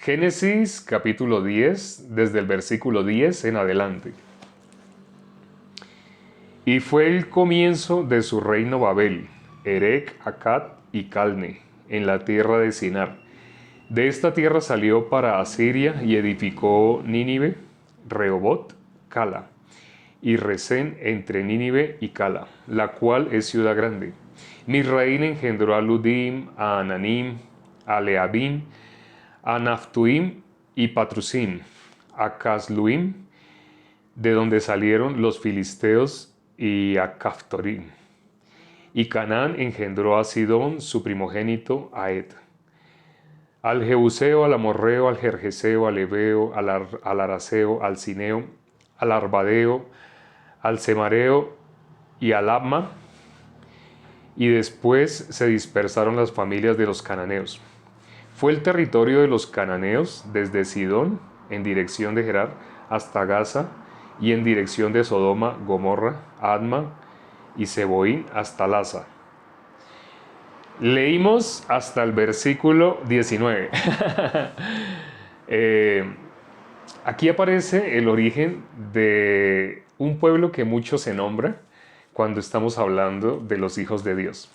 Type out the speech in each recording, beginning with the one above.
Génesis capítulo 10, desde el versículo 10 en adelante. Y fue el comienzo de su reino Babel, Erec, Accad y Calne, en la tierra de Sinar. De esta tierra salió para Asiria y edificó Nínive, Rehobot, Cala, y Resén entre Nínive y Cala, la cual es ciudad grande. Misraín engendró a Ludim, a Ananim, a Leabim, a Naphtuim y Patrusim, a Casluim, de donde salieron los filisteos, y a Caftorim. Y Canaán engendró a Sidón, su primogénito, a Et. Al Jebuseo, al Amorreo, al Gergeseo, al Ebeo, al Araceo, al Cineo, al Arbadeo, al Semareo y al Abma. Y después se dispersaron las familias de los cananeos. Fue el territorio de los cananeos desde Sidón, en dirección de Gerar, hasta Gaza, y en dirección de Sodoma, Gomorra, Adma y Seboín hasta Laza. Leímos hasta el versículo 19. Aquí aparece el origen de un pueblo que mucho se nombra cuando estamos hablando de los hijos de Dios.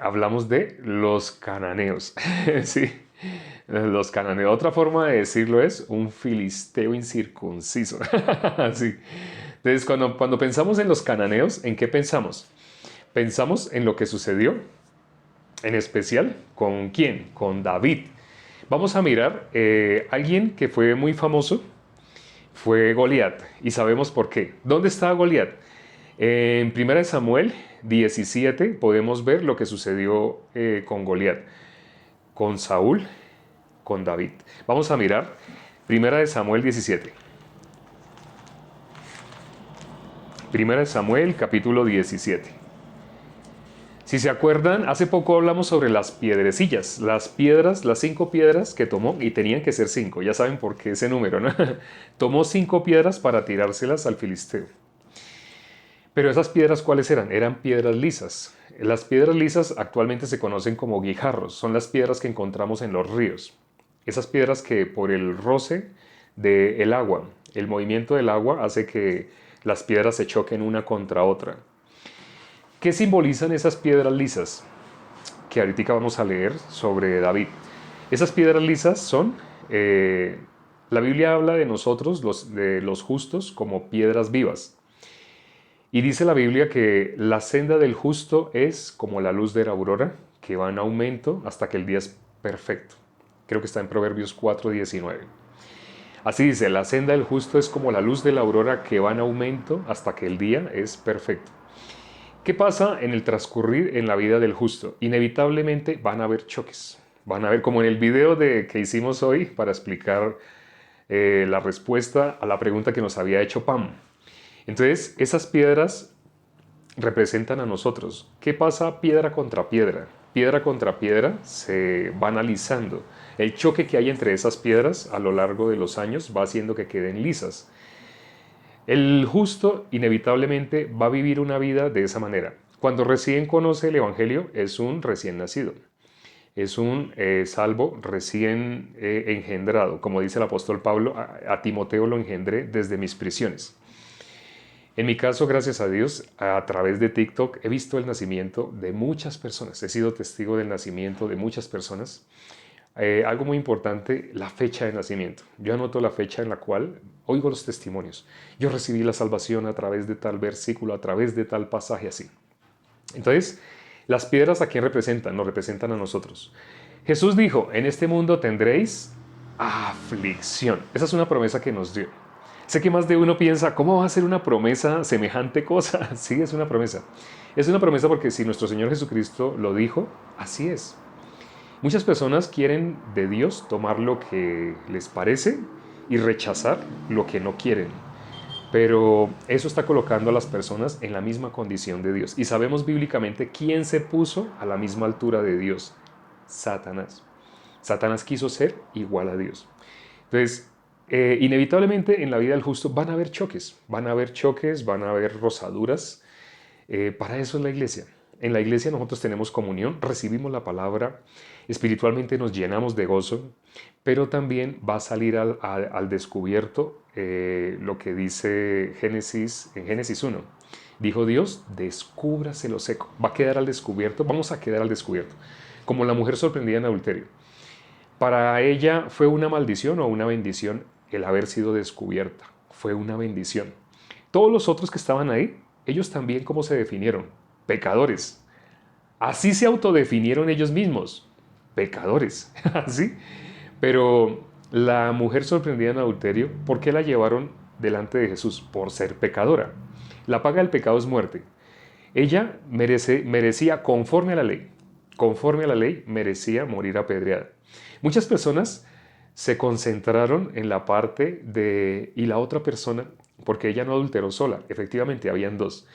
Hablamos de los cananeos. Sí, los cananeos. Otra forma de decirlo es un filisteo incircunciso. Sí. Entonces, cuando pensamos en los cananeos, ¿en qué pensamos? Pensamos en lo que sucedió, en especial, ¿con quién? Con David. Vamos a mirar, alguien que fue muy famoso fue Goliat, y sabemos por qué. ¿Dónde está Goliat? En 1 Samuel 17 podemos ver lo que sucedió con Goliat, con Saúl, con David. Vamos a mirar 1 Samuel 17. 1 Samuel capítulo 17. Si se acuerdan, hace poco hablamos sobre las piedrecillas, las piedras, las 5 piedras que tomó, y tenían que ser 5, ya saben por qué ese número, ¿no? Tomó 5 piedras para tirárselas al filisteo. Pero esas piedras, ¿cuáles eran? Eran piedras lisas. Las piedras lisas actualmente se conocen como guijarros, son las piedras que encontramos en los ríos. Esas piedras que por el roce del agua, el movimiento del agua hace que las piedras se choquen una contra otra. ¿Qué simbolizan esas piedras lisas? Que ahorita vamos a leer sobre David. Esas piedras lisas son, la Biblia habla de nosotros, de los justos, como piedras vivas. Y dice la Biblia que la senda del justo es como la luz de la aurora, que va en aumento hasta que el día es perfecto. Creo que está en Proverbios 4:19. Así dice, la senda del justo es como la luz de la aurora que va en aumento hasta que el día es perfecto. ¿Qué pasa en el transcurrir en la vida del justo? Inevitablemente van a haber choques. Van a haber, como en el video que hicimos hoy para explicar la respuesta a la pregunta que nos había hecho Pam. Entonces, esas piedras representan a nosotros. ¿Qué pasa piedra contra piedra? Piedra contra piedra se van alisando. El choque que hay entre esas piedras a lo largo de los años va haciendo que queden lisas. El justo inevitablemente va a vivir una vida de esa manera. Cuando recién conoce el Evangelio es un recién nacido. Es un salvo recién engendrado. Como dice el apóstol Pablo, a Timoteo lo engendré desde mis prisiones. En mi caso, gracias a Dios, a través de TikTok he visto el nacimiento de muchas personas. He sido testigo del nacimiento de muchas personas. Algo muy importante, la fecha de nacimiento. Yo anoto la fecha en la cual oigo los testimonios. Yo recibí la salvación a través de tal versículo, a través de tal pasaje así. Entonces, las piedras, ¿a quién representan? Nos representan a nosotros. Jesús dijo, en este mundo tendréis aflicción. Esa es una promesa que nos dio. Sé que más de uno piensa, ¿cómo va a ser una promesa semejante cosa? Sí, es una promesa. Es una promesa porque si nuestro Señor Jesucristo lo dijo, así es. Muchas personas quieren de Dios tomar lo que les parece y rechazar lo que no quieren. Pero eso está colocando a las personas en la misma condición de Dios. Y sabemos bíblicamente quién se puso a la misma altura de Dios. Satanás. Satanás quiso ser igual a Dios. Entonces, inevitablemente en la vida del justo van a haber choques, van a haber rozaduras. Para eso es la iglesia. en la iglesia nosotros tenemos comunión, recibimos la palabra, espiritualmente nos llenamos de gozo, pero también va a salir al descubierto lo que dice Génesis, en Génesis 1. Dijo Dios, descúbrase lo seco. Va a quedar al descubierto, vamos a quedar al descubierto. Como la mujer sorprendida en adulterio. Para ella fue una maldición o una bendición el haber sido descubierta. Fue una bendición. Todos los otros que estaban ahí, ellos también, ¿cómo se definieron? Pecadores. Así se autodefinieron ellos mismos. Pecadores. Así. Pero la mujer sorprendida en adulterio, ¿por qué la llevaron delante de Jesús? Por ser pecadora. La paga del pecado es muerte. Ella merecía, conforme a la ley, merecía morir apedreada. Muchas personas se concentraron en la parte de, y la otra persona, porque ella no adulteró sola, efectivamente habían dos.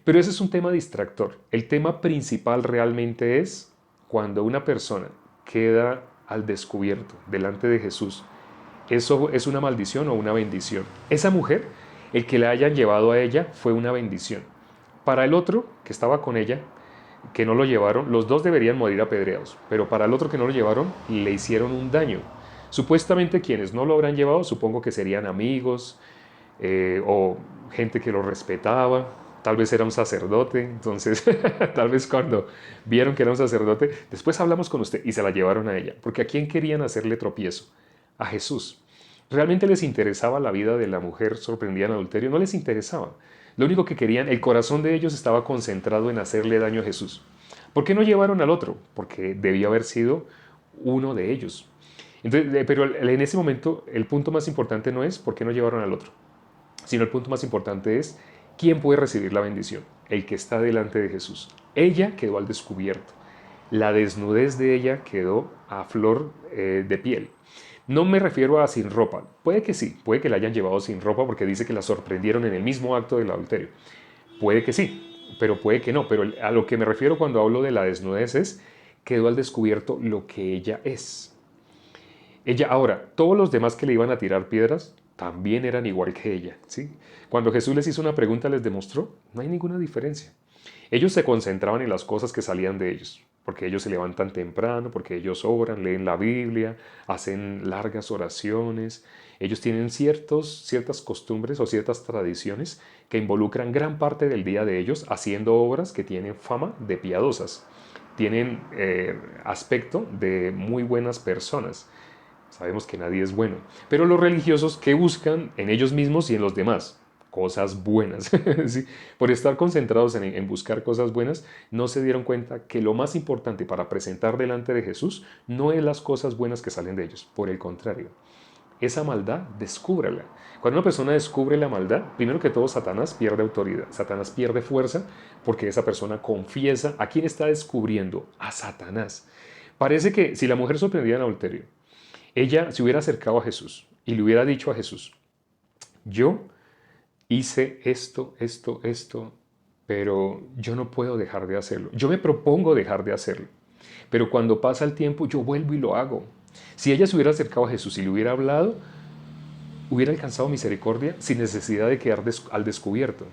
Pero ese es un tema distractor. El tema principal realmente es cuando una persona queda al descubierto delante de Jesús. ¿Eso es una maldición o una bendición? Esa mujer, el que la hayan llevado a ella fue una bendición. Para el otro que estaba con ella, que no lo llevaron, los dos deberían morir apedreados, pero para el otro que no lo llevaron, le hicieron un daño. Supuestamente quienes no lo habrán llevado, supongo que serían amigos o gente que lo respetaba, tal vez era un sacerdote, entonces tal vez cuando vieron que era un sacerdote, después hablamos con usted y se la llevaron a ella, porque ¿a quién querían hacerle tropiezo? A Jesús. ¿Realmente les interesaba la vida de la mujer sorprendida en adulterio? No les interesaba. Lo único que querían, el corazón de ellos estaba concentrado en hacerle daño a Jesús. ¿Por qué no llevaron al otro? Porque debía haber sido uno de ellos. Entonces, pero en ese momento el punto más importante no es por qué no llevaron al otro, sino el punto más importante es quién puede recibir la bendición, el que está delante de Jesús. Ella quedó al descubierto. La desnudez de ella quedó a flor de piel. No me refiero a sin ropa. Puede que sí, puede que la hayan llevado sin ropa porque dice que la sorprendieron en el mismo acto del adulterio. Puede que sí, pero puede que no. Pero a lo que me refiero cuando hablo de la desnudez es quedó al descubierto lo que ella es. Ella, ahora, todos los demás que le iban a tirar piedras también eran igual que ella, ¿sí? Cuando Jesús les hizo una pregunta, les demostró, no hay ninguna diferencia. Ellos se concentraban en las cosas que salían de ellos, porque ellos se levantan temprano, porque ellos oran, leen la Biblia, hacen largas oraciones. Ellos tienen ciertas costumbres o ciertas tradiciones que involucran gran parte del día de ellos haciendo obras que tienen fama de piadosas, tienen aspecto de muy buenas personas. Sabemos que nadie es bueno. Pero los religiosos, ¿qué buscan en ellos mismos y en los demás? Cosas buenas. ¿Sí? Por estar concentrados en buscar cosas buenas, no se dieron cuenta que lo más importante para presentar delante de Jesús no es las cosas buenas que salen de ellos. Por el contrario, esa maldad, descúbrala. Cuando una persona descubre la maldad, primero que todo, Satanás pierde autoridad. Satanás pierde fuerza porque esa persona confiesa. ¿A quién está descubriendo? A Satanás. Parece que si la mujer sorprendida en adulterio, ella se hubiera acercado a Jesús y le hubiera dicho a Jesús, yo hice esto, pero yo no puedo dejar de hacerlo. Yo me propongo dejar de hacerlo, pero cuando pasa el tiempo yo vuelvo y lo hago. Si ella se hubiera acercado a Jesús y le hubiera hablado, hubiera alcanzado misericordia sin necesidad de quedar al descubierto,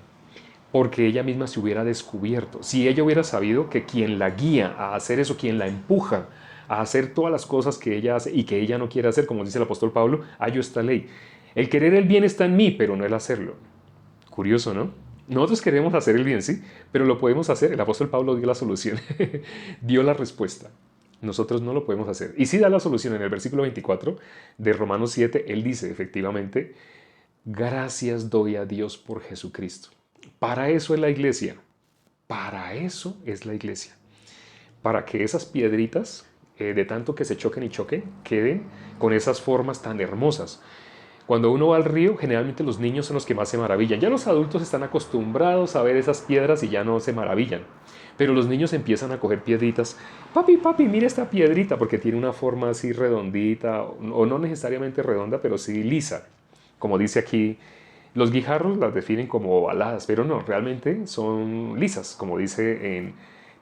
porque ella misma se hubiera descubierto. Si ella hubiera sabido que quien la guía a hacer eso, quien la empuja a hacer todas las cosas que ella hace y que ella no quiere hacer, como dice el apóstol Pablo, hallo esta ley. El querer el bien está en mí, pero no el hacerlo. Curioso, ¿no? Nosotros queremos hacer el bien, sí, pero lo podemos hacer. El apóstol Pablo dio la solución, dio la respuesta. Nosotros no lo podemos hacer. Y sí da la solución en el versículo 24 de Romanos 7. Él dice, efectivamente, gracias doy a Dios por Jesucristo. Para eso es la iglesia. Para eso es la iglesia. Para que esas piedritas, de tanto que se choquen y choquen, queden con esas formas tan hermosas. Cuando uno va al río, generalmente los niños son los que más se maravillan. Ya los adultos están acostumbrados a ver esas piedras y ya no se maravillan. Pero los niños empiezan a coger piedritas. Papi, papi, mira esta piedrita, porque tiene una forma así redondita, o no necesariamente redonda, pero sí lisa. Como dice aquí, los guijarros las definen como ovaladas, pero no, realmente son lisas, como dice en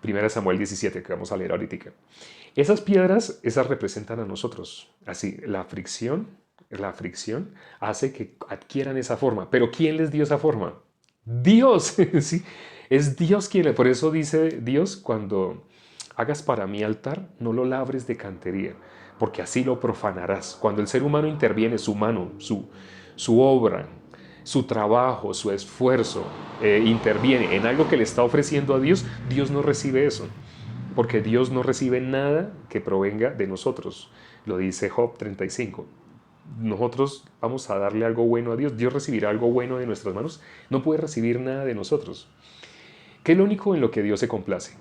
1 Samuel 17, que vamos a leer ahorita. Esas piedras, esas representan a nosotros. Así, la fricción hace que adquieran esa forma. ¿Pero quién les dio esa forma? Dios. ¿Sí? Es Dios quien, por eso dice Dios, cuando hagas para mí altar, no lo labres de cantería, porque así lo profanarás. Cuando el ser humano interviene, su mano, su obra, su trabajo, su esfuerzo, interviene en algo que le está ofreciendo a Dios, Dios no recibe eso, porque Dios no recibe nada que provenga de nosotros. Lo dice Job 35. Nosotros vamos a darle algo bueno a Dios. Dios recibirá algo bueno de nuestras manos. No puede recibir nada de nosotros. ¿Qué es lo único en lo que Dios se complace?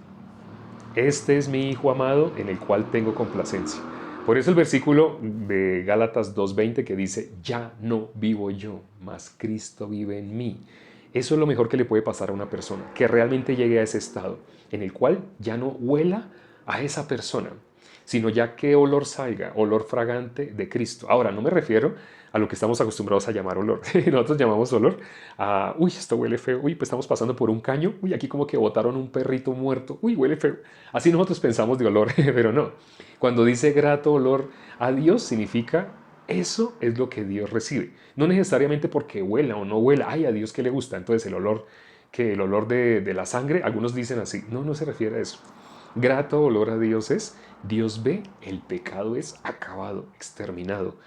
Este es mi Hijo amado en el cual tengo complacencia. Por eso el versículo de Gálatas 2:20 que dice, ya no vivo yo, mas Cristo vive en mí. Eso es lo mejor que le puede pasar a una persona, que realmente llegue a ese estado en el cual ya no huela a esa persona, sino ya que olor salga, olor fragante de Cristo. Ahora, no me refiero a lo que estamos acostumbrados a llamar olor. Nosotros llamamos olor a, uy, esto huele feo, uy, pues estamos pasando por un caño, uy, aquí como que botaron un perrito muerto, uy, huele feo. Así nosotros pensamos de olor, pero no. Cuando dice grato olor a Dios, significa eso es lo que Dios recibe. No necesariamente porque huela o no huela, ay, a Dios que le gusta, entonces el olor, que el olor de la sangre, algunos dicen así, no, no se refiere a eso. Grato olor a Dios es, Dios ve, el pecado es acabado, exterminado.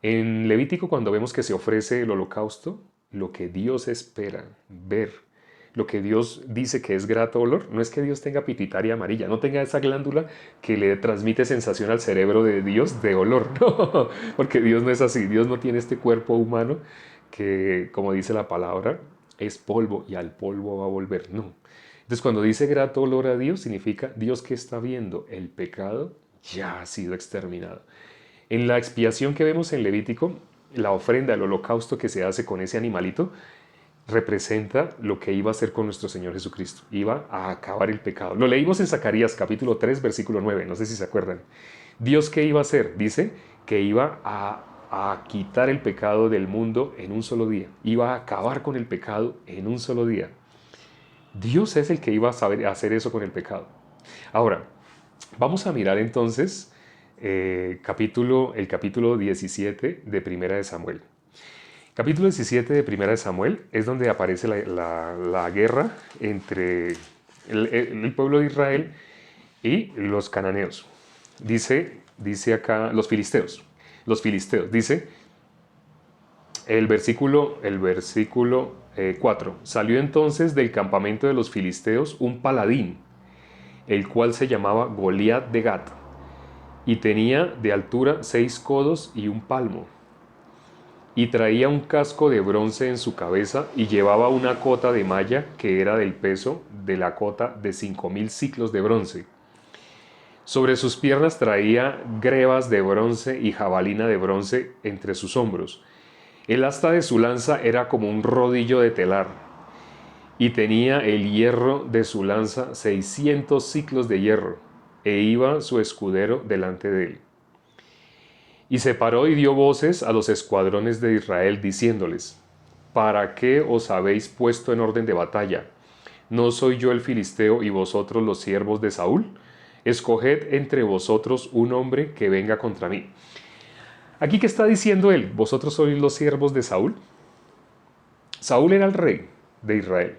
En Levítico, cuando vemos que se ofrece el holocausto, lo que Dios espera ver, lo que Dios dice que es grato olor, no es que Dios tenga pituitaria amarilla, no tenga esa glándula que le transmite sensación al cerebro de Dios de olor, no, porque Dios no es así, Dios no tiene este cuerpo humano que, como dice la palabra, es polvo y al polvo va a volver, no. Entonces cuando dice grato olor a Dios, significa Dios que está viendo el pecado ya ha sido exterminado. En la expiación que vemos en Levítico, la ofrenda, el holocausto que se hace con ese animalito, representa lo que iba a hacer con nuestro Señor Jesucristo. Iba a acabar el pecado. Lo leímos en Zacarías capítulo 3, versículo 9. No sé si se acuerdan. Dios, ¿qué iba a hacer? Dice que iba a quitar el pecado del mundo en un solo día. Iba a acabar con el pecado en un solo día. Dios es el que iba a saber hacer eso con el pecado. Ahora, vamos a mirar entonces el capítulo 17 de Primera de Samuel. Capítulo 17 de Primera de Samuel es donde aparece la guerra entre el pueblo de Israel y los cananeos. Dice acá los filisteos. Los filisteos. Dice el versículo 4. Salió entonces del campamento de los filisteos un paladín, el cual se llamaba Goliat de Gat, y tenía de altura 6 codos y un palmo, y traía un casco de bronce en su cabeza, y llevaba una cota de malla que era del peso de la cota de 5,000 siclos de bronce. Sobre sus piernas traía grebas de bronce y jabalina de bronce entre sus hombros. El asta de su lanza era como un rodillo de telar, y tenía el hierro de su lanza 600 siclos de hierro, e iba su escudero delante de él. Y se paró y dio voces a los escuadrones de Israel, diciéndoles: ¿Para qué os habéis puesto en orden de batalla? ¿No soy yo el filisteo y vosotros los siervos de Saúl? Escoged entre vosotros un hombre que venga contra mí. Aquí, ¿qué está diciendo él? ¿Vosotros sois los siervos de Saúl? Saúl era el rey de Israel.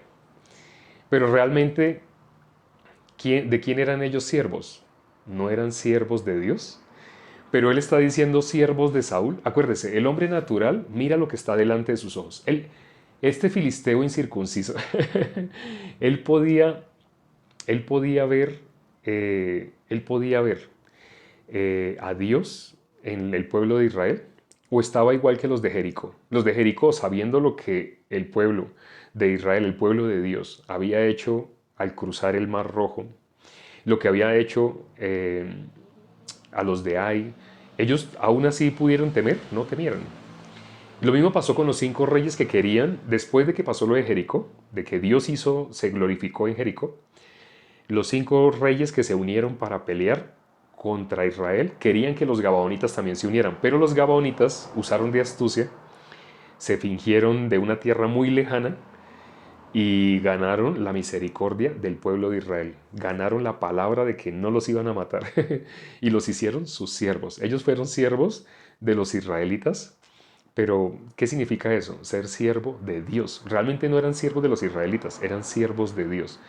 Pero realmente, ¿de quién eran ellos siervos? ¿No eran siervos de Dios? Pero él está diciendo siervos de Saúl. Acuérdese, el hombre natural mira lo que está delante de sus ojos. Este filisteo incircunciso, él podía ver, a Dios en el pueblo de Israel, o estaba igual que los de Jericó. Los de Jericó, sabiendo lo que el pueblo de Israel, el pueblo de Dios, había hecho al cruzar el Mar Rojo, lo que había hecho a los de Ai, ellos aún así pudieron temer, no temieron. Lo mismo pasó con los 5 reyes que querían, después de que pasó lo de Jericó, de que Dios se glorificó en Jericó, los 5 reyes que se unieron para pelear contra Israel querían que los gabaonitas también se unieran, pero los gabaonitas usaron de astucia, se fingieron de una tierra muy lejana y ganaron la misericordia del pueblo de Israel. Ganaron la palabra de que no los iban a matar y los hicieron sus siervos. Ellos fueron siervos de los israelitas Pero, ¿qué significa eso? Ser siervo de Dios. Realmente no eran siervos de los israelitas, eran siervos de Dios.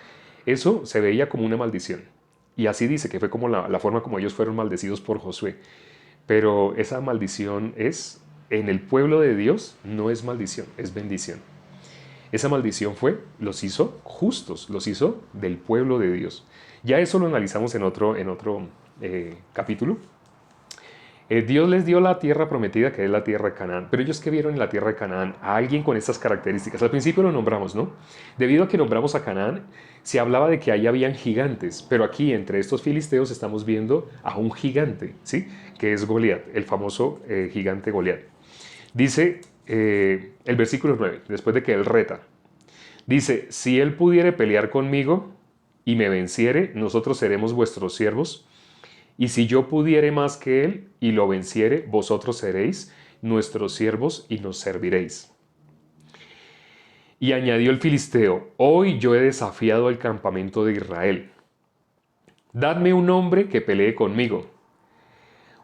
Eso se veía como una maldición. Y así dice que fue como la forma como ellos fueron maldecidos por Josué. Pero esa maldición es, en el pueblo de Dios, no es maldición, es bendición. Esa maldición los hizo justos, los hizo del pueblo de Dios. Ya eso lo analizamos en otro capítulo. Dios les dio la tierra prometida, que es la tierra de Canaán. Pero ellos que vieron en la tierra de Canaán a alguien con estas características. Al principio lo nombramos, ¿no? Debido a que nombramos a Canaán, se hablaba de que ahí habían gigantes. Pero aquí, entre estos filisteos, estamos viendo a un gigante, ¿sí? Que es Goliat, el famoso gigante Goliat. Dice el versículo 9, después de que él reta. Dice, si él pudiere pelear conmigo y me venciere, nosotros seremos vuestros siervos. Y si yo pudiere más que él y lo venciere, vosotros seréis nuestros siervos y nos serviréis. Y añadió el filisteo, hoy yo he desafiado al campamento de Israel. Dadme un hombre que pelee conmigo.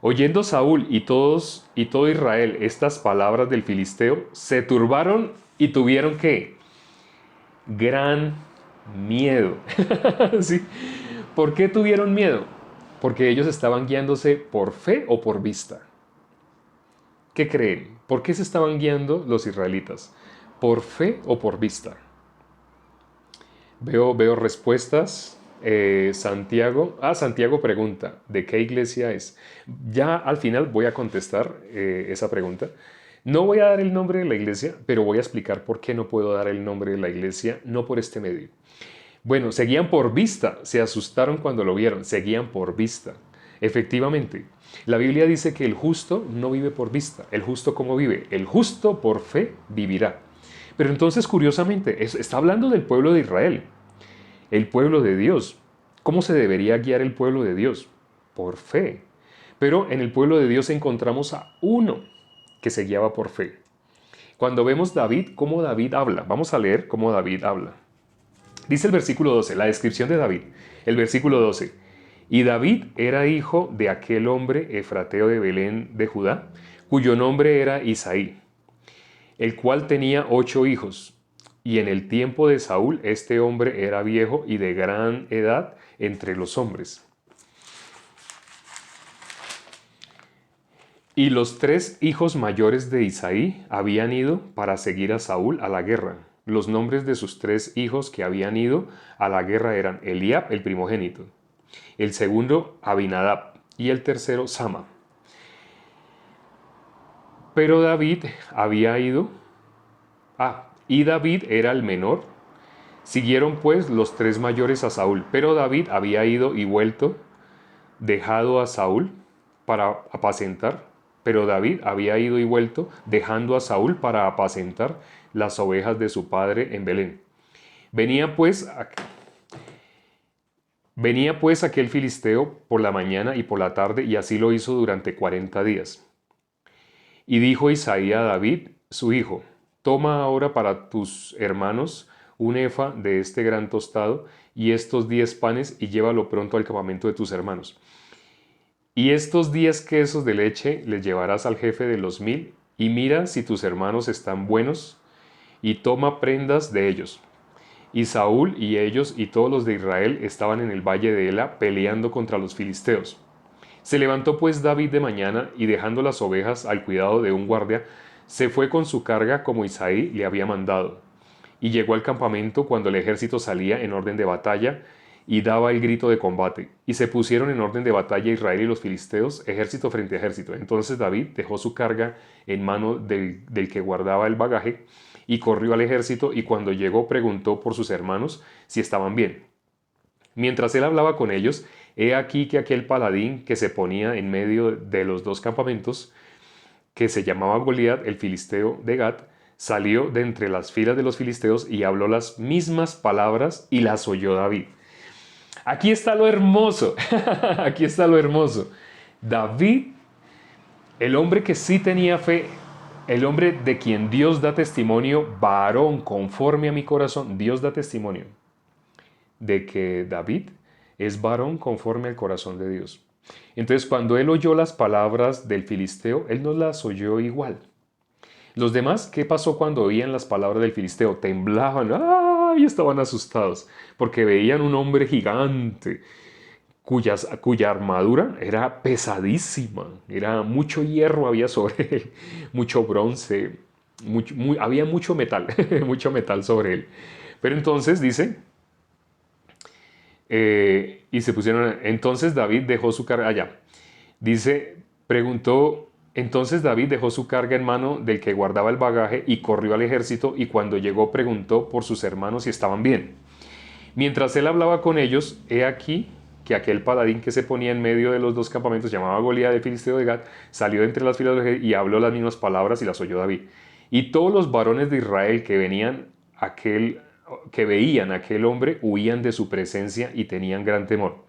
Oyendo Saúl y todo Israel estas palabras del filisteo, se turbaron y tuvieron ¿qué? Gran miedo. ¿Sí? ¿Por qué tuvieron miedo? Porque ellos estaban guiándose por fe o por vista. ¿Qué creen? ¿Por qué se estaban guiando los israelitas? ¿Por fe o por vista? Veo respuestas. Santiago pregunta, ¿de qué iglesia es? Ya al final voy a contestar esa pregunta. No voy a dar el nombre de la iglesia, pero voy a explicar por qué no puedo dar el nombre de la iglesia, no por este medio. Bueno, seguían por vista, se asustaron cuando lo vieron, seguían por vista. Efectivamente, la Biblia dice que el justo no vive por vista. ¿El justo cómo vive? El justo por fe vivirá. Pero entonces, curiosamente, está hablando del pueblo de Israel, el pueblo de Dios. ¿Cómo se debería guiar el pueblo de Dios? Por fe. Pero en el pueblo de Dios encontramos a uno que se guiaba por fe. Cuando vemos David, cómo David habla, vamos a leer cómo David habla. Dice el versículo 12, la descripción de David. El versículo 12. Y David era hijo de aquel hombre efrateo de Belén de Judá, cuyo nombre era Isaí, el cual tenía 8 hijos. Y en el tiempo de Saúl, este hombre era viejo y de gran edad entre los hombres. Y los 3 hijos mayores de Isaí habían ido para seguir a Saúl a la guerra. Los nombres de sus 3 hijos que habían ido a la guerra eran Eliab, el primogénito, el segundo Abinadab y el tercero Sama. Pero David había ido, y David era el menor. Siguieron pues los 3 mayores a Saúl, pero David había ido y vuelto, dejado a Saúl para apacentar. Pero David había ido y vuelto, dejando a Saúl para apacentar las ovejas de su padre en Belén. Venía pues aquel filisteo por la mañana y por la tarde, y así lo hizo durante 40 días. Y dijo Isaí a David, su hijo, toma ahora para tus hermanos un efa de este gran tostado y estos 10 panes y llévalo pronto al campamento de tus hermanos. Y estos 10 quesos de leche les llevarás al jefe de los 1000 y mira si tus hermanos están buenos y toma prendas de ellos. Y Saúl y ellos y todos los de Israel estaban en el valle de Ela peleando contra los filisteos. Se levantó pues David de mañana y dejando las ovejas al cuidado de un guardia, se fue con su carga como Isaí le había mandado. Y llegó al campamento cuando el ejército salía en orden de batalla y daba el grito de combate. Y se pusieron en orden de batalla Israel y los filisteos, ejército frente a ejército. Entonces David dejó su carga en mano del que guardaba el bagaje y corrió al ejército, y cuando llegó preguntó por sus hermanos si estaban bien. Mientras él hablaba con ellos, he aquí que aquel paladín que se ponía en medio de los 2 campamentos, que se llamaba Goliat, el filisteo de Gat, salió de entre las filas de los filisteos y habló las mismas palabras y las oyó David. Aquí está lo hermoso, aquí está lo hermoso. David, el hombre que sí tenía fe, el hombre de quien Dios da testimonio, varón conforme a mi corazón, Dios da testimonio de que David es varón conforme al corazón de Dios. Entonces, cuando él oyó las palabras del filisteo, él no las oyó igual. Los demás, ¿qué pasó cuando oían las palabras del filisteo? Temblaban, ¡ay! Estaban asustados, porque veían un hombre gigante, cuya armadura era pesadísima, era mucho hierro había sobre él, mucho bronce, había mucho metal, mucho metal sobre él. Pero entonces dice, y se pusieron, entonces David dejó su carga, allá, dice, preguntó, entonces David dejó su carga en mano del que guardaba el bagaje y corrió al ejército y cuando llegó preguntó por sus hermanos si estaban bien. Mientras él hablaba con ellos, he aquí que aquel paladín que se ponía en medio de los dos campamentos, llamaba Goliat de filisteo de Gat, salió de entre las filas del ejército y habló las mismas palabras y las oyó David. Y todos los varones de Israel que veían a aquel hombre huían de su presencia y tenían gran temor.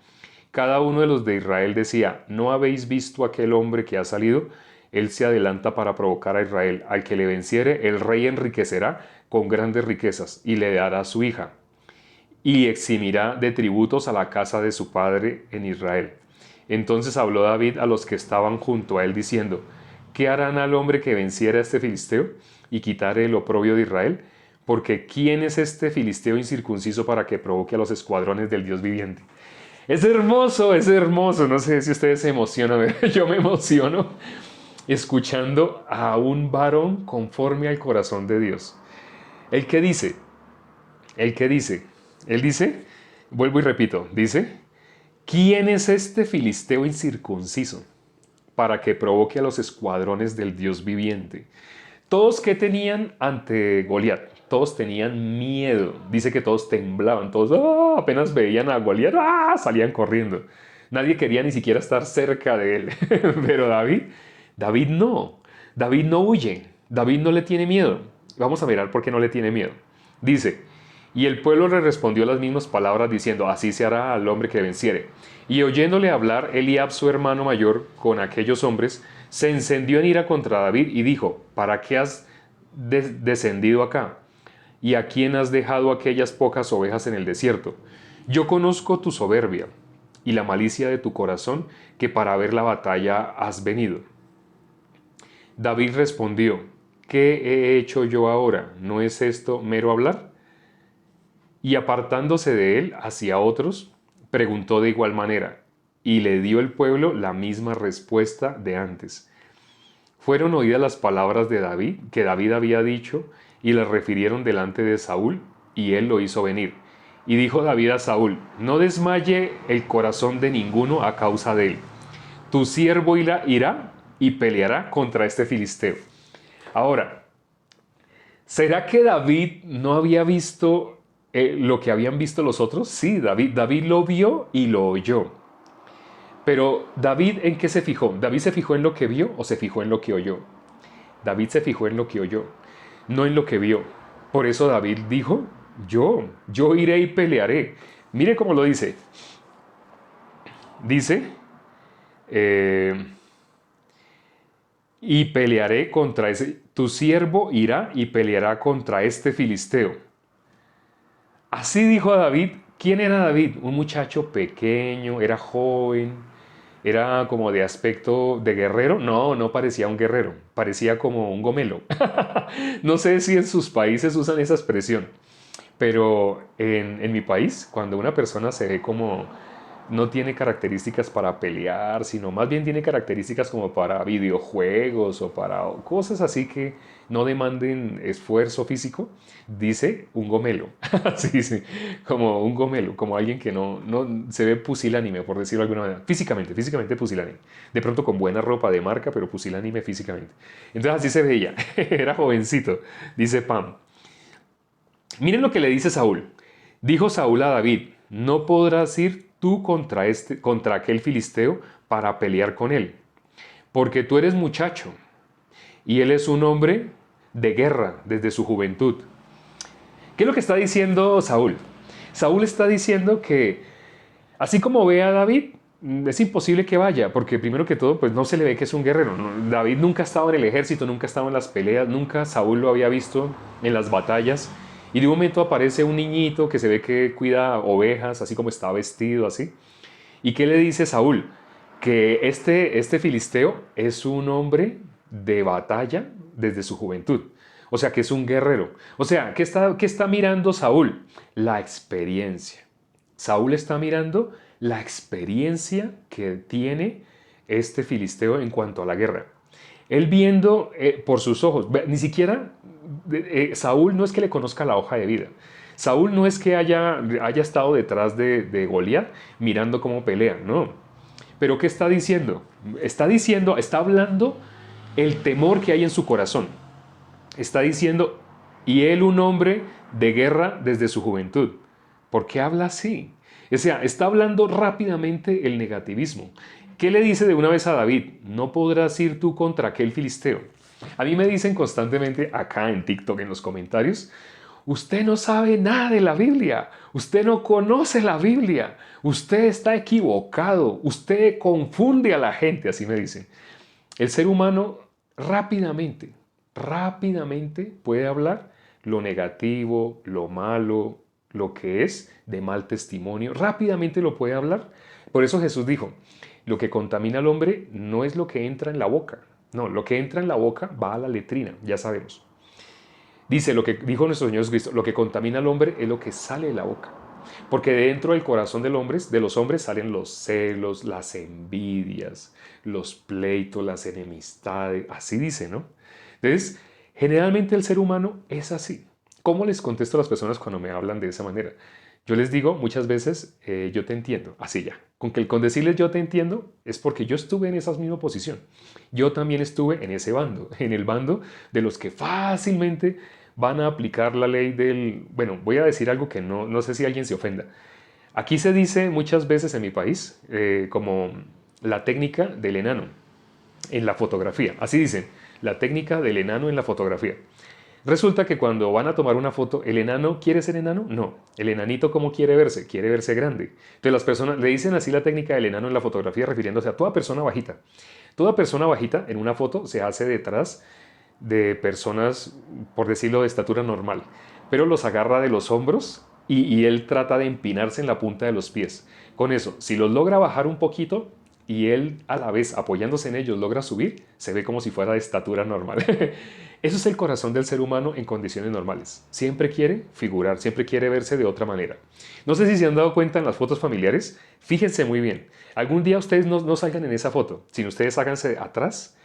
Cada uno de los de Israel decía, ¿no habéis visto a aquel hombre que ha salido? Él se adelanta para provocar a Israel. Al que le venciere, el rey enriquecerá con grandes riquezas y le dará su hija y eximirá de tributos a la casa de su padre en Israel. Entonces habló David a los que estaban junto a él diciendo, ¿qué harán al hombre que venciera a este filisteo y quitare el oprobio de Israel? Porque ¿quién es este filisteo incircunciso para que provoque a los escuadrones del Dios viviente? Es hermoso. No sé si ustedes se emocionan, yo me emociono escuchando a un varón conforme al corazón de Dios. El que dice, él dice, vuelvo y repito, dice, ¿quién es este filisteo incircunciso para que provoque a los escuadrones del Dios viviente? Todos que tenían ante Goliat, todos tenían miedo. Dice que todos temblaban, todos apenas veían a Goliat, salían corriendo. Nadie quería ni siquiera estar cerca de él. Pero David no huye, David no le tiene miedo. Vamos a mirar por qué no le tiene miedo. Dice, y el pueblo le respondió las mismas palabras diciendo, así se hará al hombre que venciere. Y oyéndole hablar Eliab, su hermano mayor, con aquellos hombres, se encendió en ira contra David y dijo, ¿para qué has descendido acá? ¿Y a quién has dejado aquellas pocas ovejas en el desierto? Yo conozco tu soberbia y la malicia de tu corazón, que para ver la batalla has venido. David respondió, ¿qué he hecho yo ahora? ¿No es esto mero hablar? Y apartándose de él hacia otros, preguntó de igual manera, y le dio el pueblo la misma respuesta de antes. Fueron oídas las palabras de David, que David había dicho, y las refirieron delante de Saúl, y él lo hizo venir. Y dijo David a Saúl, no desmaye el corazón de ninguno a causa de él. Tu siervo irá y peleará contra este filisteo. Ahora, ¿será que David no había visto lo que habían visto los otros? Sí, David lo vio y lo oyó. Pero David, ¿en qué se fijó? ¿David se fijó en lo que vio o se fijó en lo que oyó? David se fijó en lo que oyó, no en lo que vio. Por eso David dijo, yo iré y pelearé. Mire cómo lo dice. Dice, y pelearé contra ese, tu siervo irá y peleará contra este filisteo. Así dijo a David. ¿Quién era David? Un muchacho pequeño, era joven, era como de aspecto de guerrero. No parecía un guerrero, parecía como un gomelo. No sé si en sus países usan esa expresión, pero en mi país, cuando una persona se ve como no tiene características para pelear, sino más bien tiene características como para videojuegos o para cosas así que no demanden esfuerzo físico, dice un gomelo. Sí, como un gomelo, como alguien que no se ve pusilánime, por decirlo de alguna manera. Físicamente pusilánime. De pronto con buena ropa de marca, pero pusilánime físicamente. Entonces así se veía. Era jovencito, dice Pam. Miren lo que le dice Saúl. Dijo Saúl a David, no podrás ir tú contra aquel filisteo para pelear con él, porque tú eres muchacho y él es un hombre de guerra desde su juventud. ¿Qué es lo que está diciendo Saúl? Saúl está diciendo que así como ve a David, es imposible que vaya, porque primero que todo, pues no se le ve que es un guerrero. David nunca ha estado en el ejército, nunca ha estado en las peleas, nunca Saúl lo había visto en las batallas. Y de un momento aparece un niñito que se ve que cuida ovejas, así como está vestido, así. ¿Y qué le dice Saúl? Que este filisteo es un hombre de batalla, desde su juventud. O sea que es un guerrero. O sea, qué está mirando Saúl? La experiencia. Saúl está mirando la experiencia que tiene este filisteo en cuanto a la guerra. Él viendo por sus ojos, ni siquiera Saúl no es que le conozca la hoja de vida. Saúl no es que haya estado detrás de Goliat mirando cómo pelea, no. Pero ¿qué está diciendo? Está hablando el temor que hay en su corazón. Está diciendo, y él un hombre de guerra desde su juventud. ¿Por qué habla así? O sea, está hablando rápidamente el negativismo. ¿Qué le dice de una vez a David? No podrás ir tú contra aquel filisteo. A mí me dicen constantemente acá en TikTok, en los comentarios, usted no sabe nada de la Biblia, usted no conoce la Biblia, usted está equivocado, usted confunde a la gente, así me dicen. El ser humano rápidamente puede hablar lo negativo, lo malo, lo que es de mal testimonio, rápidamente lo puede hablar. Por eso Jesús dijo, lo que contamina al hombre no es lo que entra en la boca, no, lo que entra en la boca va a la letrina, ya sabemos. Dice lo que dijo nuestro Señor Jesucristo, lo que contamina al hombre es lo que sale de la boca. Porque dentro del corazón de los hombres salen los celos, las envidias, los pleitos, las enemistades, así dice, ¿no? Entonces, generalmente el ser humano es así. ¿Cómo les contesto a las personas cuando me hablan de esa manera? Yo les digo muchas veces, yo te entiendo, así ya. Con decirles yo te entiendo es porque yo estuve en esa misma posición. Yo también estuve en ese bando, en el bando de los que fácilmente van a aplicar la ley del... Bueno, voy a decir algo que no sé si alguien se ofenda. Aquí se dice muchas veces en mi país como la técnica del enano en la fotografía. Así dicen, la técnica del enano en la fotografía. Resulta que cuando van a tomar una foto, ¿el enano quiere ser enano? No. El enanito, ¿cómo quiere verse? Quiere verse grande. Entonces las personas le dicen así la técnica del enano en la fotografía refiriéndose a toda persona bajita. Toda persona bajita en una foto se hace detrás de personas, por decirlo, de estatura normal, pero los agarra de los hombros y él trata de empinarse en la punta de los pies. Con eso, si los logra bajar un poquito y él a la vez apoyándose en ellos logra subir, se ve como si fuera de estatura normal. Eso es el corazón del ser humano en condiciones normales. Siempre quiere figurar, siempre quiere verse de otra manera. No sé si se han dado cuenta en las fotos familiares, fíjense muy bien. Algún día ustedes no salgan en esa foto, sino ustedes háganse atrás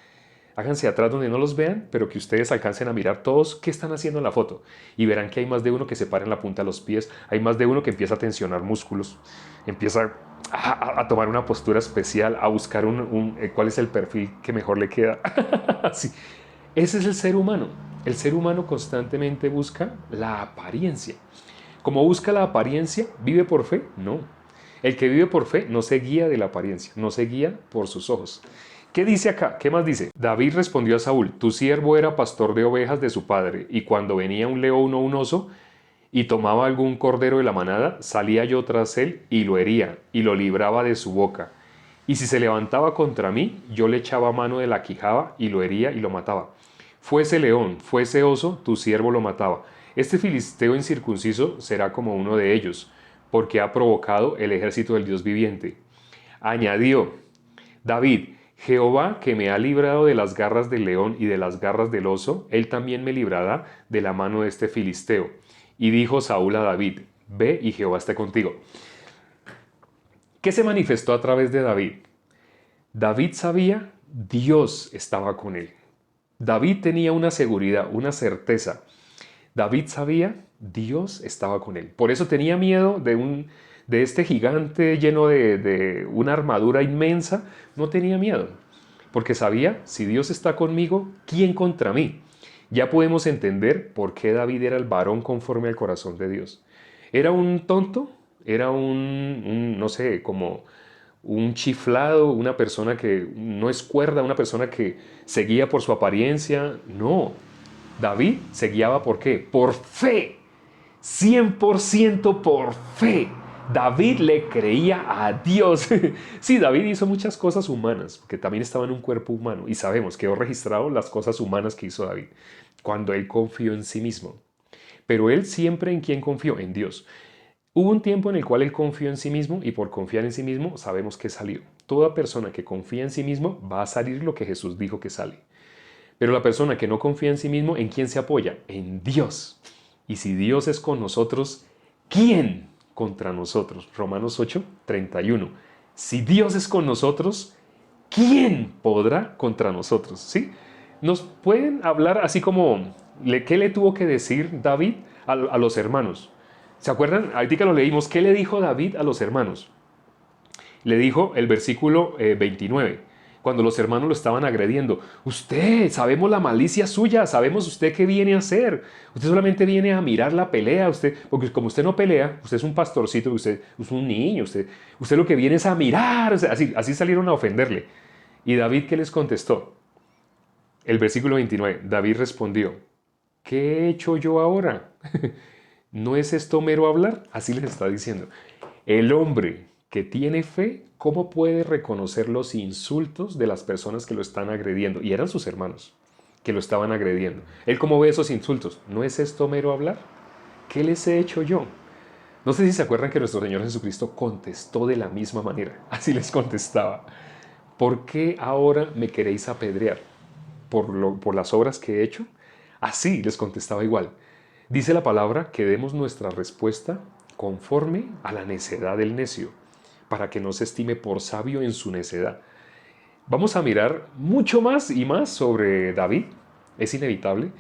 donde no los vean, pero que ustedes alcancen a mirar todos qué están haciendo en la foto. Y verán que hay más de uno que se para en la punta de los pies, hay más de uno que empieza a tensionar músculos, empieza a tomar una postura especial, a buscar cuál es el perfil que mejor le queda. Así. Ese es el ser humano. El ser humano constantemente busca la apariencia. Como busca la apariencia, ¿vive por fe? No. El que vive por fe no se guía de la apariencia, no se guía por sus ojos. ¿Qué dice acá? ¿Qué más dice? David respondió a Saúl, tu siervo era pastor de ovejas de su padre, y cuando venía un león o un oso y tomaba algún cordero de la manada, salía yo tras él y lo hería, y lo libraba de su boca. Y si se levantaba contra mí, yo le echaba mano de la quijada y lo hería y lo mataba. Fuese león, fuese oso, tu siervo lo mataba. Este filisteo incircunciso será como uno de ellos, porque ha provocado el ejército del Dios viviente. Añadió David, Jehová que me ha librado de las garras del león y de las garras del oso, él también me librará de la mano de este filisteo. Y dijo Saúl a David, ve y Jehová esté contigo. ¿Qué se manifestó a través de David? David sabía, Dios estaba con él. David tenía una seguridad, una certeza. David sabía, Dios estaba con él. Por eso tenía miedo de este gigante lleno de una armadura inmensa. No tenía miedo, porque sabía, si Dios está conmigo, ¿quién contra mí? Ya podemos entender por qué David era el varón conforme al corazón de Dios. ¿Era un tonto? ¿Era no sé, como un chiflado, una persona que no es cuerda, una persona que se guía por su apariencia? No. David se guiaba ¿por qué? Por fe. 100% por fe. David le creía a Dios. Sí, David hizo muchas cosas humanas, porque también estaba en un cuerpo humano. Y sabemos, quedó registrado las cosas humanas que hizo David, cuando él confió en sí mismo. Pero él siempre en quién confió, en Dios. Hubo un tiempo en el cual él confió en sí mismo y por confiar en sí mismo sabemos que salió. Toda persona que confía en sí mismo va a salir lo que Jesús dijo que sale. Pero la persona que no confía en sí mismo, ¿en quién se apoya? En Dios. Y si Dios es con nosotros, ¿quién contra nosotros? Romanos 8:31. Si Dios es con nosotros, ¿quién podrá contra nosotros? ¿Sí? Nos pueden hablar así como, ¿qué le tuvo que decir David a los hermanos? ¿Se acuerdan? Ahorita lo leímos. ¿Qué le dijo David a los hermanos? Le dijo el versículo 29, cuando los hermanos lo estaban agrediendo: usted, sabemos la malicia suya, sabemos usted qué viene a hacer. Usted solamente viene a mirar la pelea, usted, porque como usted no pelea, usted es un pastorcito, usted es un niño, usted lo que viene es a mirar. O sea, así salieron a ofenderle. ¿Y David qué les contestó? El versículo 29, David respondió: ¿qué he hecho yo ahora? ¿No es esto mero hablar? Así les está diciendo. El hombre que tiene fe, ¿cómo puede reconocer los insultos de las personas que lo están agrediendo? Y eran sus hermanos que lo estaban agrediendo. ¿Él cómo ve esos insultos? ¿No es esto mero hablar? ¿Qué les he hecho yo? No sé si se acuerdan que nuestro Señor Jesucristo contestó de la misma manera. Así les contestaba: ¿por qué ahora me queréis apedrear? ¿Por las obras que he hecho? Así les contestaba igual. Dice la palabra que demos nuestra respuesta conforme a la necedad del necio, para que no se estime por sabio en su necedad. Vamos a mirar mucho más y más sobre David. Es inevitable,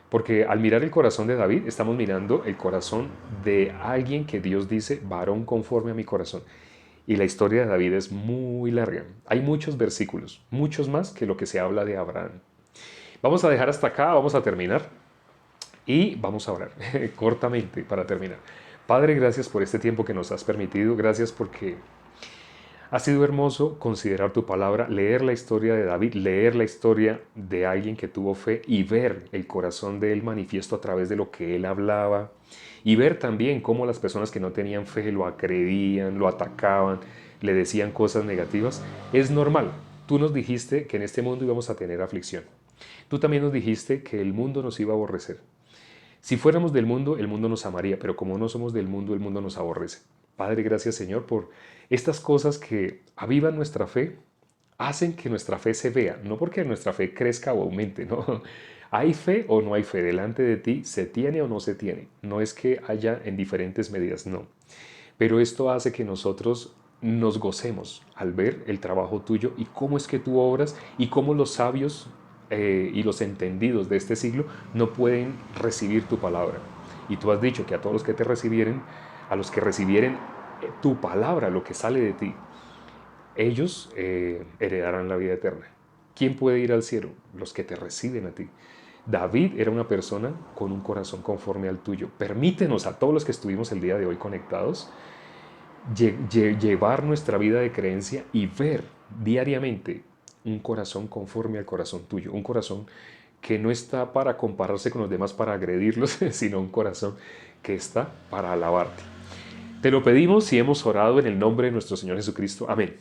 porque al mirar el corazón de David, estamos mirando el corazón de alguien que Dios dice: varón conforme a mi corazón. Y la historia de David es muy larga. Hay muchos versículos, muchos más que lo que se habla de Abraham. Vamos a dejar hasta acá, vamos a terminar y vamos a orar cortamente para terminar. Padre, gracias por este tiempo que nos has permitido. Gracias porque ha sido hermoso considerar tu palabra, leer la historia de David, leer la historia de alguien que tuvo fe y ver el corazón de él manifiesto a través de lo que él hablaba, y ver también cómo las personas que no tenían fe lo agredían, lo atacaban, le decían cosas negativas. Es normal. Tú nos dijiste que en este mundo íbamos a tener aflicción. Tú también nos dijiste que el mundo nos iba a aborrecer. Si fuéramos del mundo, el mundo nos amaría, pero como no somos del mundo, el mundo nos aborrece. Padre, gracias Señor por estas cosas que avivan nuestra fe, hacen que nuestra fe se vea, no porque nuestra fe crezca o aumente, no. Hay fe o no hay fe delante de ti, se tiene o no se tiene. No es que haya en diferentes medidas, no. Pero esto hace que nosotros nos gocemos al ver el trabajo tuyo y cómo es que tú obras y cómo los sabios y los entendidos de este siglo no pueden recibir tu palabra. Y tú has dicho que a todos los que te recibieren, a los que recibieren tu palabra, lo que sale de ti, ellos heredarán la vida eterna. ¿Quién puede ir al cielo? Los que te reciben a ti. David era una persona con un corazón conforme al tuyo. Permítenos a todos los que estuvimos el día de hoy conectados llevar nuestra vida de creencia y ver diariamente un corazón conforme al corazón tuyo, un corazón que no está para compararse con los demás para agredirlos, sino un corazón que está para alabarte. Te lo pedimos y hemos orado en el nombre de nuestro Señor Jesucristo. Amén.